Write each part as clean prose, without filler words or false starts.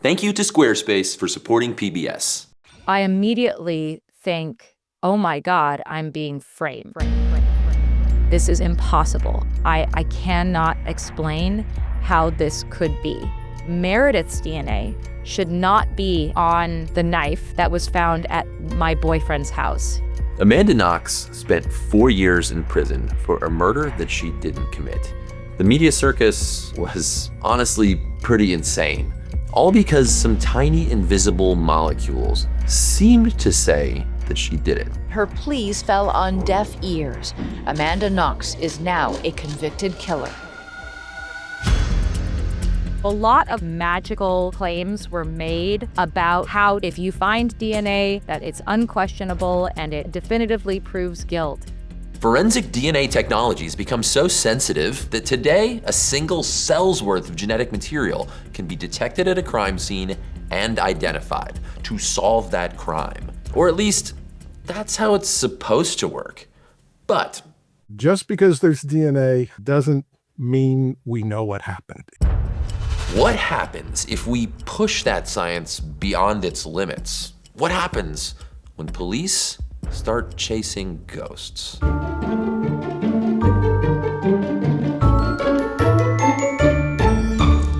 Thank you to Squarespace for supporting PBS. I immediately think, oh my God, I'm being framed. This is impossible. I cannot explain how this could be. Meredith's DNA should not be on the knife that was found at my boyfriend's house. Amanda Knox spent 4 years in prison for a murder that she didn't commit. The media circus was honestly pretty insane, all because some tiny invisible molecules seemed to say that she did it. Her pleas fell on deaf ears. Amanda Knox is now a convicted killer. A lot of magical claims were made about how if you find DNA, that it's unquestionable and it definitively proves guilt. Forensic DNA technologies become so sensitive that today a single cell's worth of genetic material can be detected at a crime scene and identified to solve that crime. Or at least, that's how it's supposed to work. But just because there's DNA doesn't mean we know what happened. what happens if we push that science beyond its limits? What happens when police start chasing ghosts?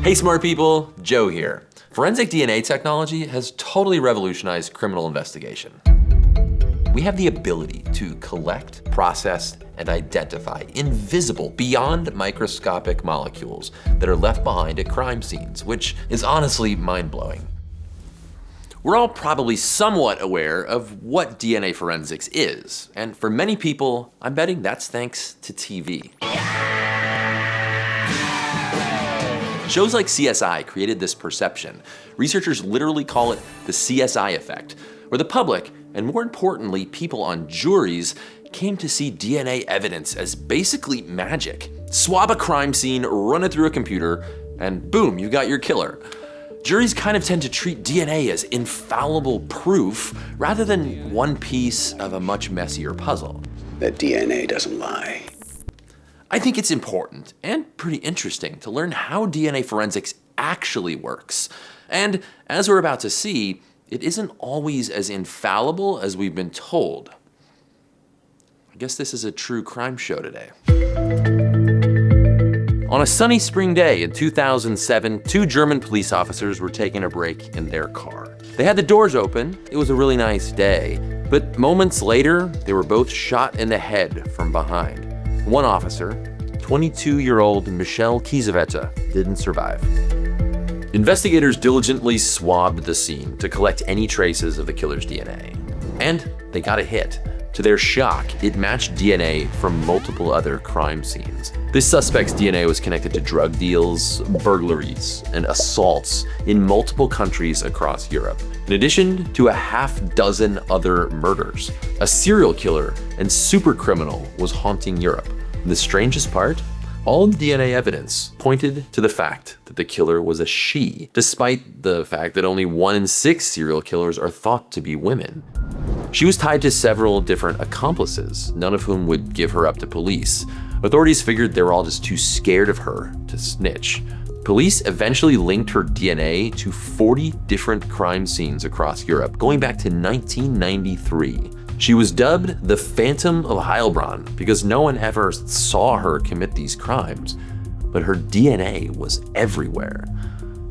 Hey smart people, Joe here. Forensic DNA technology has totally revolutionized criminal investigation. We have the ability to collect, process, and identify invisible, beyond microscopic molecules that are left behind at crime scenes, which is honestly mind-blowing. We're all probably somewhat aware of what DNA forensics is, and for many people, I'm betting that's thanks to TV. Shows like CSI created this perception. Researchers literally call it the CSI effect, where the public, and more importantly, people on juries, came to see DNA evidence as basically magic. Swab a crime scene, run it through a computer, and boom, you got your killer. Juries kind of tend to treat DNA as infallible proof rather than one piece of a much messier puzzle. That DNA doesn't lie. I think it's important and pretty interesting to learn how DNA forensics actually works. And as we're about to see, it isn't always as infallible as we've been told. I guess this is a true crime show today. On a sunny spring day in 2007, two German police officers were taking a break in their car. They had the doors open, it was a really nice day, but moments later, they were both shot in the head from behind. One officer, 22-year-old Michelle Kiesewetter, didn't survive. Investigators diligently swabbed the scene to collect any traces of the killer's DNA. And they got a hit. To their shock, it matched DNA from multiple other crime scenes. This suspect's DNA was connected to drug deals, burglaries, and assaults in multiple countries across Europe, in addition to a half-dozen other murders. A serial killer and super criminal was haunting Europe. The strangest part? All the DNA evidence pointed to the fact that the killer was a she, despite the fact that only 1 in 6 serial killers are thought to be women. She was tied to several different accomplices, none of whom would give her up to police. Authorities figured they were all just too scared of her to snitch. Police eventually linked her DNA to 40 different crime scenes across Europe, going back to 1993. She was dubbed the Phantom of Heilbronn because no one ever saw her commit these crimes, but her DNA was everywhere.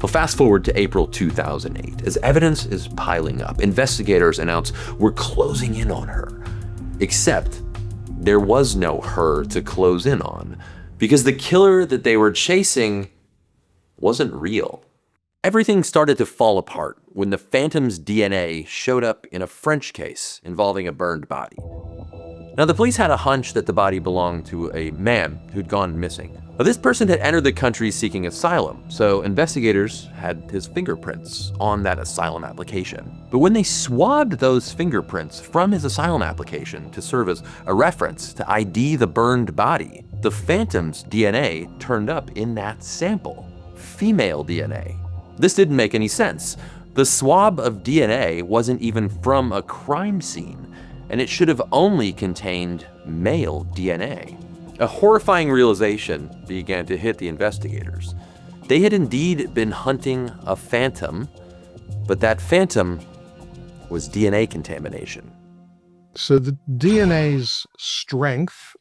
Well, fast forward to April 2008. As evidence is piling up, investigators announce we're closing in on her. Except there was no her to close in on because the killer that they were chasing wasn't real. Everything started to fall apart when the Phantom's DNA showed up in a French case involving a burned body. Now, the police had a hunch that the body belonged to a man who'd gone missing. Now, this person had entered the country seeking asylum, so investigators had his fingerprints on that asylum application. But when they swabbed those fingerprints from his asylum application to serve as a reference to ID the burned body, the Phantom's DNA turned up in that sample. Female DNA. This didn't make any sense. The swab of DNA wasn't even from a crime scene, and it should have only contained male DNA. A horrifying realization began to hit the investigators. They had indeed been hunting a phantom, But that phantom was DNA contamination. So the DNA's strength,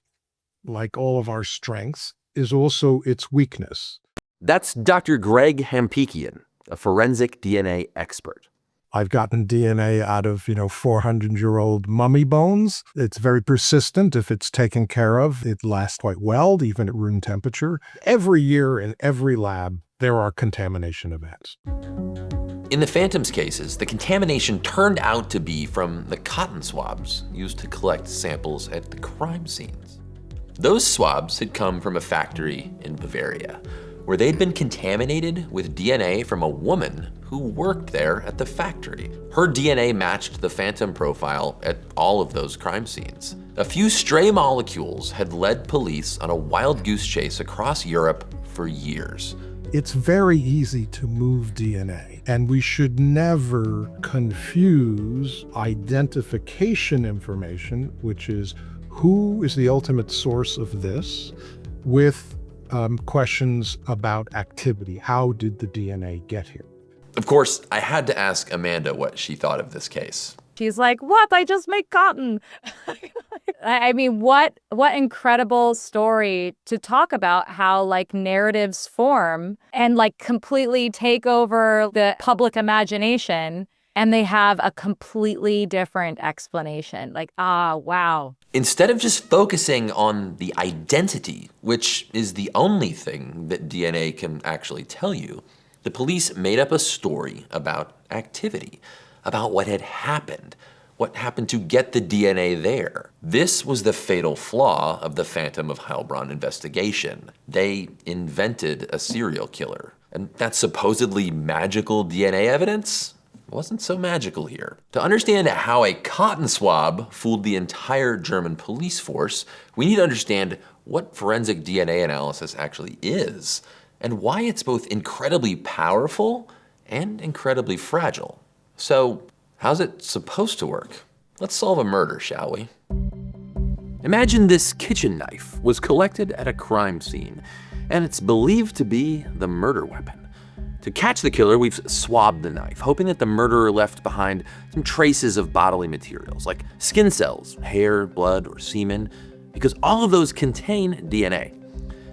like all of our strengths, is also its weakness. That's Dr. Greg Hampikian, a forensic DNA expert. I've gotten DNA out of, 400-year-old mummy bones. It's very persistent. If it's taken care of, it lasts quite well, even at room temperature. Every year in every lab, there are contamination events. In the Phantom's cases, the contamination turned out to be from the cotton swabs used to collect samples at the crime scenes. Those swabs had come from a factory in Bavaria, where they'd been contaminated with DNA from a woman who worked there at the factory. Her DNA matched the Phantom profile at all of those crime scenes. A few stray molecules had led police on a wild goose chase across Europe for years. It's very easy to move DNA, and we should never confuse identification information, which is who is the ultimate source of this, with questions about activity. How did the DNA get here? Of course, I had to ask Amanda what she thought of this case. She's like, what? I just make cotton. I mean, what incredible story to talk about how narratives form and completely take over the public imagination, and they have a completely different explanation. Wow. Instead of just focusing on the identity, which is the only thing that DNA can actually tell you, the police made up a story about activity, about what had happened, what happened to get the DNA there. This was the fatal flaw of the Phantom of Heilbronn investigation. They invented a serial killer, and that supposedly magical DNA evidence wasn't so magical here. To understand how a cotton swab fooled the entire German police force, we need to understand what forensic DNA analysis actually is, and why it's both incredibly powerful and incredibly fragile. So, how's it supposed to work? Let's solve a murder, shall we? Imagine this kitchen knife was collected at a crime scene, and it's believed to be the murder weapon. To catch the killer, we've swabbed the knife, hoping that the murderer left behind some traces of bodily materials, like skin cells, hair, blood, or semen, because all of those contain DNA.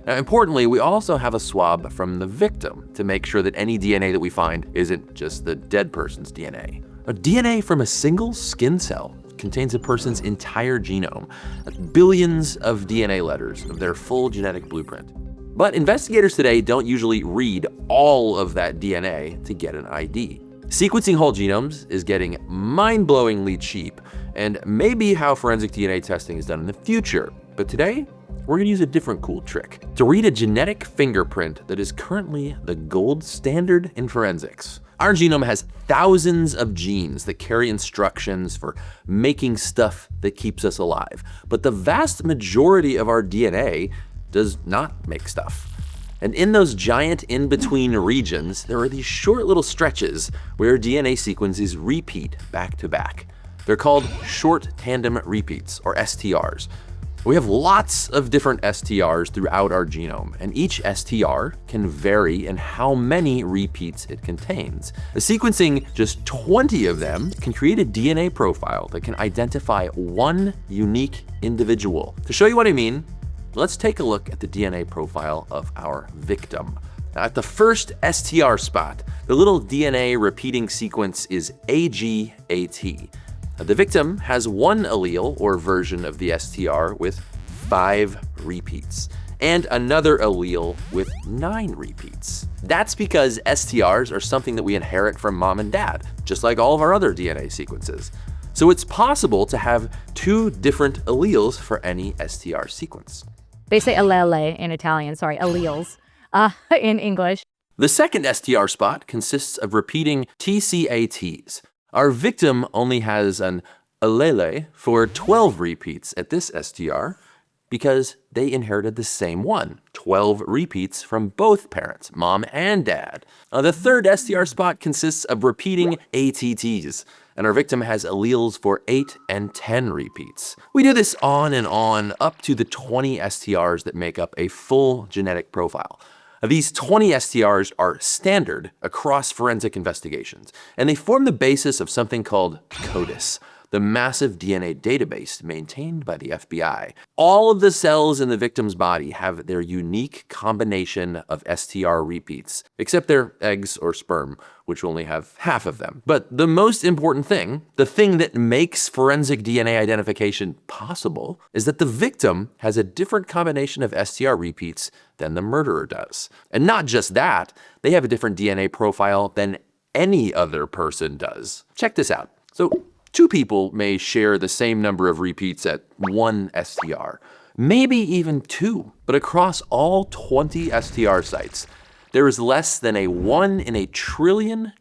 Now, importantly, we also have a swab from the victim to make sure that any DNA that we find isn't just the dead person's DNA. A DNA from a single skin cell contains a person's entire genome. That's billions of DNA letters of their full genetic blueprint. But investigators today don't usually read all of that DNA to get an ID. Sequencing whole genomes is getting mind-blowingly cheap, and may be how forensic DNA testing is done in the future. But today, we're gonna use a different cool trick to read a genetic fingerprint that is currently the gold standard in forensics. Our genome has thousands of genes that carry instructions for making stuff that keeps us alive. But the vast majority of our DNA does not make stuff. And in those giant in-between regions, there are these short little stretches where DNA sequences repeat back to back. They're called short tandem repeats, or STRs. We have lots of different STRs throughout our genome, and each STR can vary in how many repeats it contains. Sequencing just 20 of them can create a DNA profile that can identify one unique individual. To show you what I mean, let's take a look at the DNA profile of our victim. Now, at the first STR spot, the little DNA repeating sequence is AGAT. The victim has one allele or version of the STR with 5 repeats, and another allele with 9 repeats. That's because STRs are something that we inherit from mom and dad, just like all of our other DNA sequences. So it's possible to have 2 different alleles for any STR sequence. They say allele in Italian, sorry, alleles in English. The second STR spot consists of repeating TCATs. Our victim only has an allele for 12 repeats at this STR because they inherited the same one, 12 repeats from both parents, mom and dad. The third STR spot consists of repeating ATTs, and our victim has alleles for 8 and 10 repeats. We do this on and on up to the 20 STRs that make up a full genetic profile. These 20 STRs are standard across forensic investigations, and they form the basis of something called CODIS, the massive DNA database maintained by the FBI. All of the cells in the victim's body have their unique combination of STR repeats, except their eggs or sperm, which only have half of them. But the most important thing, the thing that makes forensic DNA identification possible, is that the victim has a different combination of STR repeats than the murderer does. And not just that, they have a different DNA profile than any other person does. Check this out. So, two people may share the same number of repeats at one STR, maybe even two, but across all 20 STR sites, there is less than a 1 in a trillion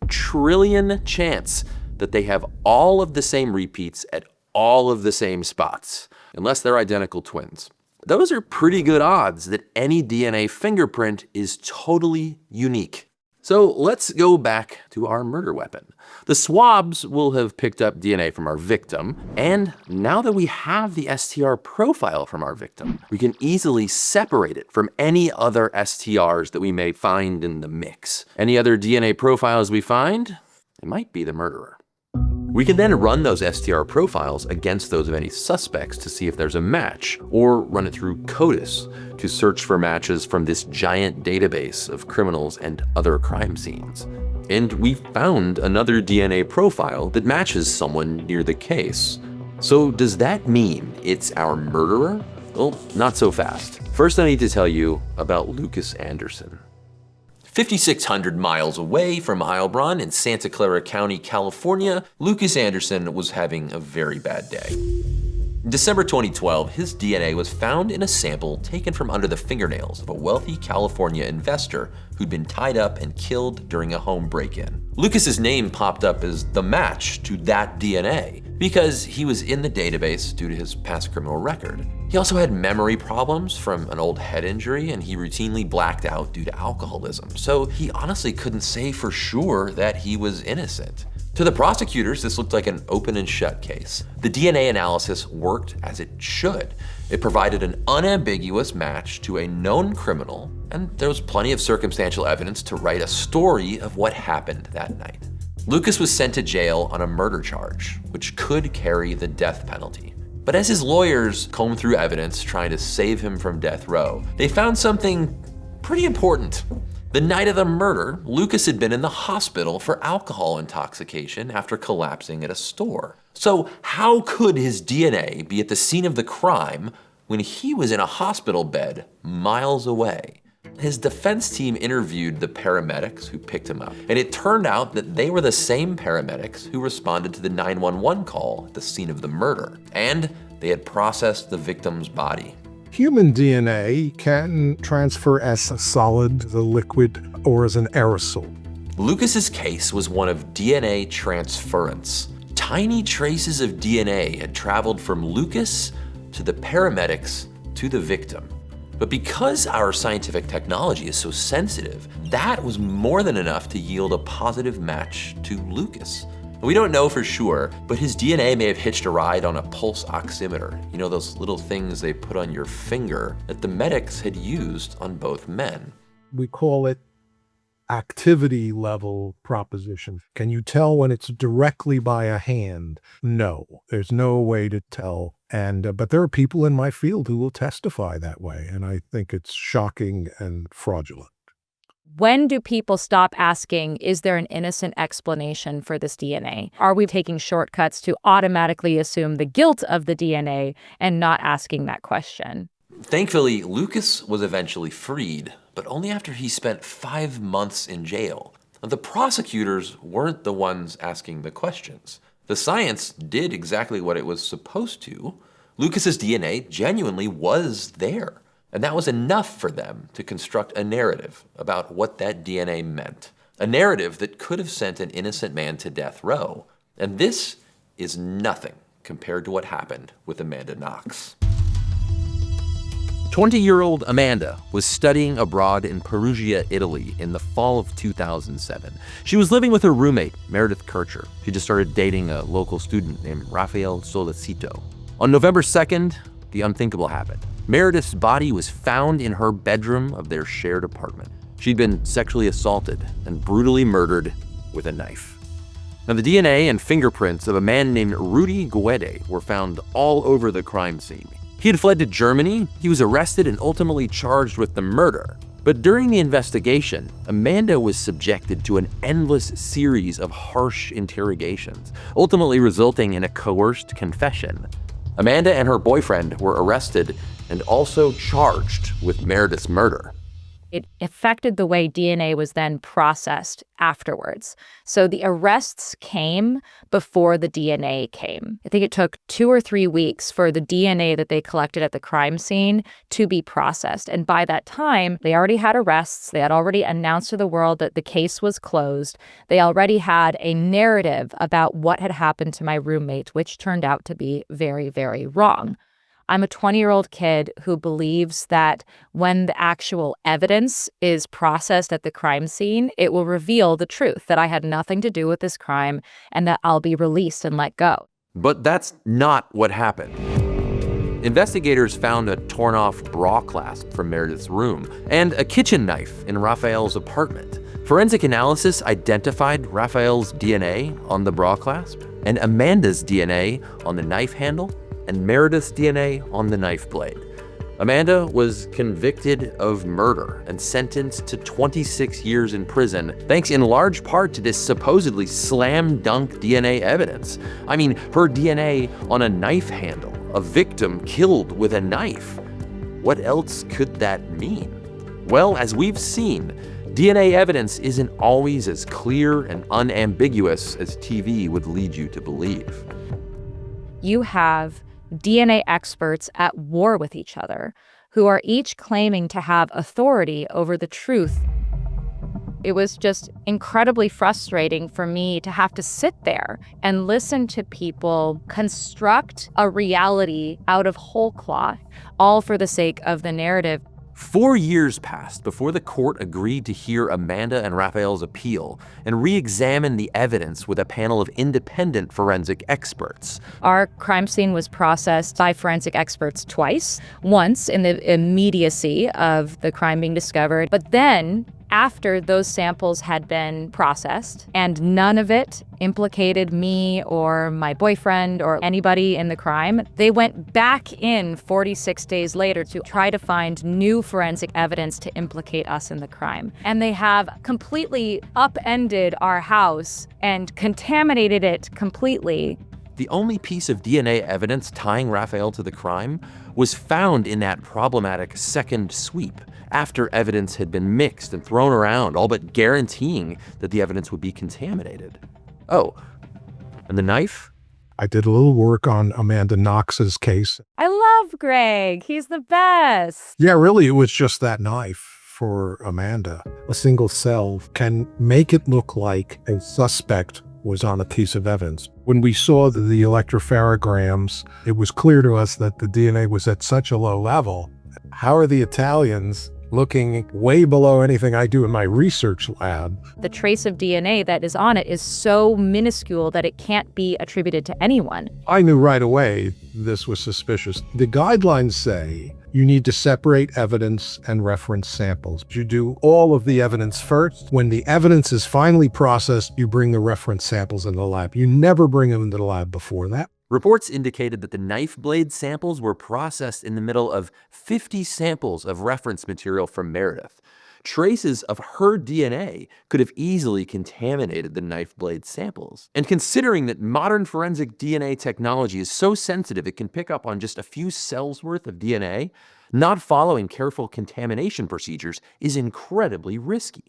chance that they have all of the same repeats at all of the same spots, unless they're identical twins. Those are pretty good odds that any DNA fingerprint is totally unique. So let's go back to our murder weapon. The swabs will have picked up DNA from our victim, and now that we have the STR profile from our victim, we can easily separate it from any other STRs that we may find in the mix. Any other DNA profiles we find, it might be the murderer. We can then run those STR profiles against those of any suspects to see if there's a match, or run it through CODIS to search for matches from this giant database of criminals and other crime scenes. And we found another DNA profile that matches someone near the case. So does that mean it's our murderer? Well, not so fast. First, I need to tell you about Lucas Anderson. 5,600 miles away from Heilbronn in Santa Clara County, California, Lucas Anderson was having a very bad day. In December 2012, his DNA was found in a sample taken from under the fingernails of a wealthy California investor who'd been tied up and killed during a home break-in. Lucas's name popped up as the match to that DNA because he was in the database due to his past criminal record. He also had memory problems from an old head injury, and he routinely blacked out due to alcoholism. So he honestly couldn't say for sure that he was innocent. To the prosecutors, this looked like an open and shut case. The DNA analysis worked as it should. It provided an unambiguous match to a known criminal, and there was plenty of circumstantial evidence to write a story of what happened that night. Lucas was sent to jail on a murder charge, which could carry the death penalty. But as his lawyers combed through evidence trying to save him from death row, they found something pretty important. The night of the murder, Lucas had been in the hospital for alcohol intoxication after collapsing at a store. So how could his DNA be at the scene of the crime when he was in a hospital bed miles away? His defense team interviewed the paramedics who picked him up, and it turned out that they were the same paramedics who responded to the 911 call at the scene of the murder, and they had processed the victim's body. Human DNA can transfer as a solid, as a liquid, or as an aerosol. Lucas's case was one of DNA transference. Tiny traces of DNA had traveled from Lucas to the paramedics to the victim. But because our scientific technology is so sensitive, that was more than enough to yield a positive match to Lucas. We don't know for sure, but his DNA may have hitched a ride on a pulse oximeter. You know, those little things they put on your finger that the medics had used on both men. We call it activity level proposition. Can you tell when it's directly by a hand? No, there's no way to tell. But there are people in my field who will testify that way, and I think it's shocking and fraudulent. When do people stop asking, is there an innocent explanation for this DNA? Are we taking shortcuts to automatically assume the guilt of the DNA and not asking that question? Thankfully, Lucas was eventually freed, but only after he spent 5 months in jail. The prosecutors weren't the ones asking the questions. The science did exactly what it was supposed to. Lucas's DNA genuinely was there. And that was enough for them to construct a narrative about what that DNA meant. A narrative that could have sent an innocent man to death row. And this is nothing compared to what happened with Amanda Knox. 20-year-old Amanda was studying abroad in Perugia, Italy in the fall of 2007. She was living with her roommate, Meredith Kircher. She just started dating a local student named Rafael Solicito. On November 2nd, the unthinkable happened. Meredith's body was found in her bedroom of their shared apartment. She'd been sexually assaulted and brutally murdered with a knife. Now, the DNA and fingerprints of a man named Rudy Guede were found all over the crime scene. He had fled to Germany, he was arrested and ultimately charged with the murder. But during the investigation, Amanda was subjected to an endless series of harsh interrogations, ultimately resulting in a coerced confession. Amanda and her boyfriend were arrested and also charged with Meredith's murder. It affected the way DNA was then processed afterwards. So the arrests came before the DNA came. I think it took 2 or 3 weeks for the DNA that they collected at the crime scene to be processed. And by that time, they already had arrests. They had already announced to the world that the case was closed. They already had a narrative about what had happened to my roommate, which turned out to be very, very wrong. I'm a 20-year-old kid who believes that when the actual evidence is processed at the crime scene, it will reveal the truth, that I had nothing to do with this crime and that I'll be released and let go. But that's not what happened. Investigators found a torn-off bra clasp from Meredith's room and a kitchen knife in Raphael's apartment. Forensic analysis identified Raphael's DNA on the bra clasp and Amanda's DNA on the knife handle and Meredith's DNA on the knife blade. Amanda was convicted of murder and sentenced to 26 years in prison, thanks in large part to this supposedly slam dunk DNA evidence. I mean, her DNA on a knife handle, a victim killed with a knife. What else could that mean? Well, as we've seen, DNA evidence isn't always as clear and unambiguous as TV would lead you to believe. You have DNA experts at war with each other, who are each claiming to have authority over the truth. It was just incredibly frustrating for me to have to sit there and listen to people construct a reality out of whole cloth, all for the sake of the narrative. 4 years passed before the court agreed to hear Amanda and Raphael's appeal and re-examine the evidence with a panel of independent forensic experts. Our crime scene was processed by forensic experts twice, once in the immediacy of the crime being discovered, but then after those samples had been processed and none of it implicated me or my boyfriend or anybody in the crime, they went back in 46 days later to try to find new forensic evidence to implicate us in the crime. And they have completely upended our house and contaminated it completely. The only piece of DNA evidence tying Raphael to the crime was found in that problematic second sweep, after evidence had been mixed and thrown around, all but guaranteeing that the evidence would be contaminated. Oh, and the knife? I did a little work on Amanda Knox's case. I love Greg. He's the best. Yeah, really, it was just that knife for Amanda. A single cell can make it look like a suspect was on a piece of evidence. When we saw the electropharograms, it was clear to us that the DNA was at such a low level. How are the Italians looking way below anything I do in my research lab? The trace of DNA that is on it is so minuscule that it can't be attributed to anyone. I knew right away this was suspicious. The guidelines say you need to separate evidence and reference samples. You do all of the evidence first. When the evidence is finally processed, you bring the reference samples in the lab. You never bring them into the lab before that. Reports indicated that the knife blade samples were processed in the middle of 50 samples of reference material from Meredith. Traces of her DNA could have easily contaminated the knife blade samples. And considering that modern forensic DNA technology is so sensitive it can pick up on just a few cells worth of DNA, not following careful contamination procedures is incredibly risky.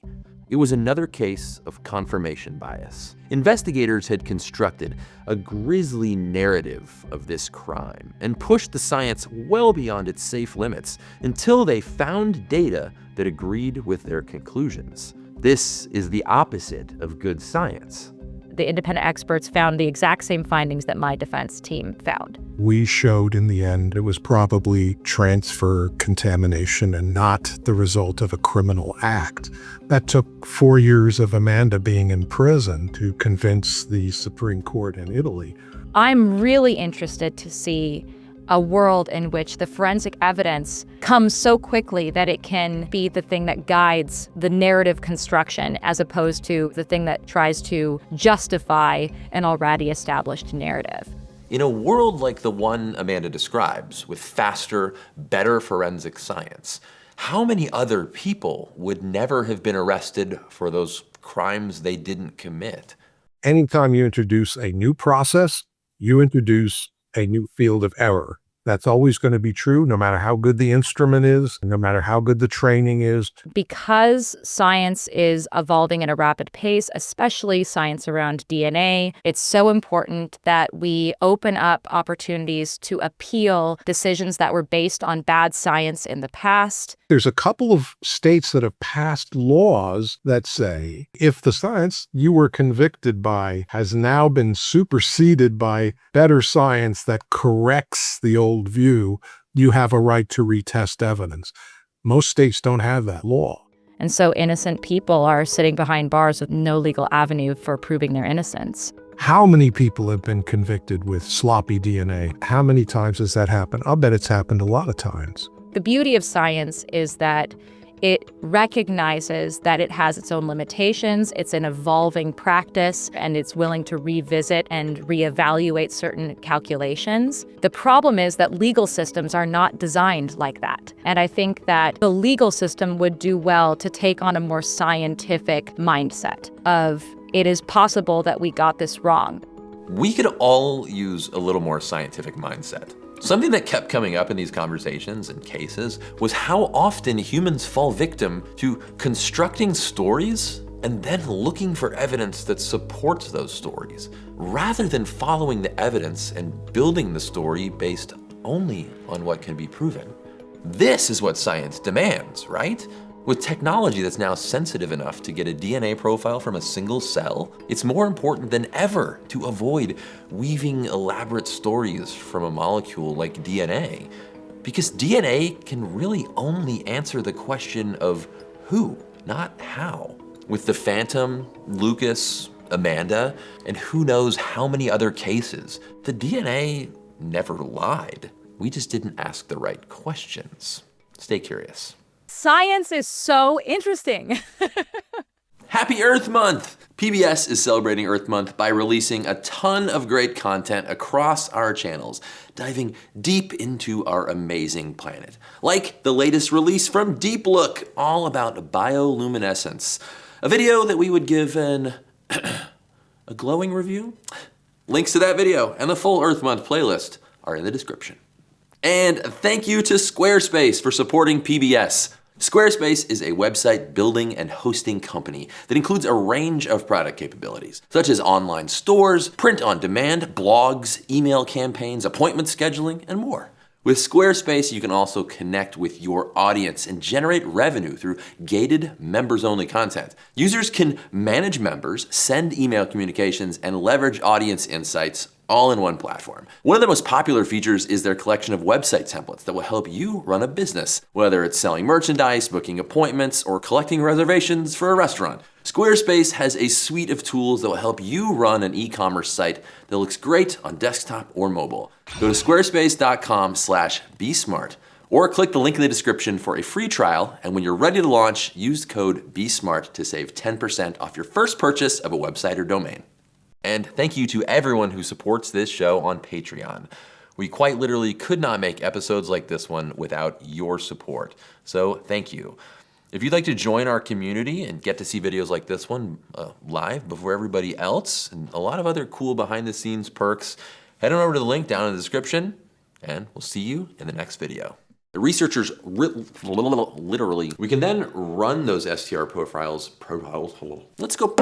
It was another case of confirmation bias. Investigators had constructed a grisly narrative of this crime and pushed the science well beyond its safe limits until they found data that agreed with their conclusions. This is the opposite of good science. The independent experts found the exact same findings that my defense team found. We showed in the end it was probably transfer contamination and not the result of a criminal act. That took 4 years of Amanda being in prison to convince the Supreme Court in Italy. I'm really interested to see a world in which the forensic evidence comes so quickly that it can be the thing that guides the narrative construction as opposed to the thing that tries to justify an already established narrative. In a world like the one Amanda describes, with faster, better forensic science, how many other people would never have been arrested for those crimes they didn't commit? Anytime you introduce a new process, you introduce a new field of error. That's always going to be true, no matter how good the instrument is, no matter how good the training is. Because science is evolving at a rapid pace, especially science around DNA, it's so important that we open up opportunities to appeal decisions that were based on bad science in the past. There's a couple of states that have passed laws that say if the science you were convicted by has now been superseded by better science that corrects the old view, you have a right to retest evidence. Most states don't have that law. And so innocent people are sitting behind bars with no legal avenue for proving their innocence. How many people have been convicted with sloppy DNA? How many times has that happened? I'll bet it's happened a lot of times. The beauty of science is that it recognizes that it has its own limitations, it's an evolving practice, and it's willing to revisit and reevaluate certain calculations. The problem is that legal systems are not designed like that. And I think that the legal system would do well to take on a more scientific mindset of it is possible that we got this wrong. We could all use a little more scientific mindset. Something that kept coming up in these conversations and cases was how often humans fall victim to constructing stories and then looking for evidence that supports those stories, rather than following the evidence and building the story based only on what can be proven. This is what science demands, right? With technology that's now sensitive enough to get a DNA profile from a single cell, it's more important than ever to avoid weaving elaborate stories from a molecule like DNA. Because DNA can really only answer the question of who, not how. With the Phantom, Lucas, Amanda, and who knows how many other cases, the DNA never lied. We just didn't ask the right questions. Stay curious. Science is so interesting. Happy Earth Month! PBS is celebrating Earth Month by releasing a ton of great content across our channels, diving deep into our amazing planet. Like the latest release from Deep Look, all about bioluminescence. A video that we would give a glowing review. Links to that video and the full Earth Month playlist are in the description. And thank you to Squarespace for supporting PBS. Squarespace is a website building and hosting company that includes a range of product capabilities, such as online stores, print on demand, blogs, email campaigns, appointment scheduling, and more. With Squarespace, you can also connect with your audience and generate revenue through gated members-only content. Users can manage members, send email communications, and leverage audience insights all in one platform. One of the most popular features is their collection of website templates that will help you run a business, whether it's selling merchandise, booking appointments, or collecting reservations for a restaurant. Squarespace has a suite of tools that will help you run an e-commerce site that looks great on desktop or mobile. Go to squarespace.com/besmart or click the link in the description for a free trial, and when you're ready to launch, use code BESMART to save 10% off your first purchase of a website or domain. And thank you to everyone who supports this show on Patreon. We quite literally could not make episodes like this one without your support. So thank you. If you'd like to join our community and get to see videos like this one live before everybody else, and a lot of other cool behind the scenes perks, head on over to the link down in the description, and we'll see you in the next video. The researchers literally, we can then run those STR profiles. Let's go.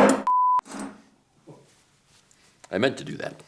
I meant to do that.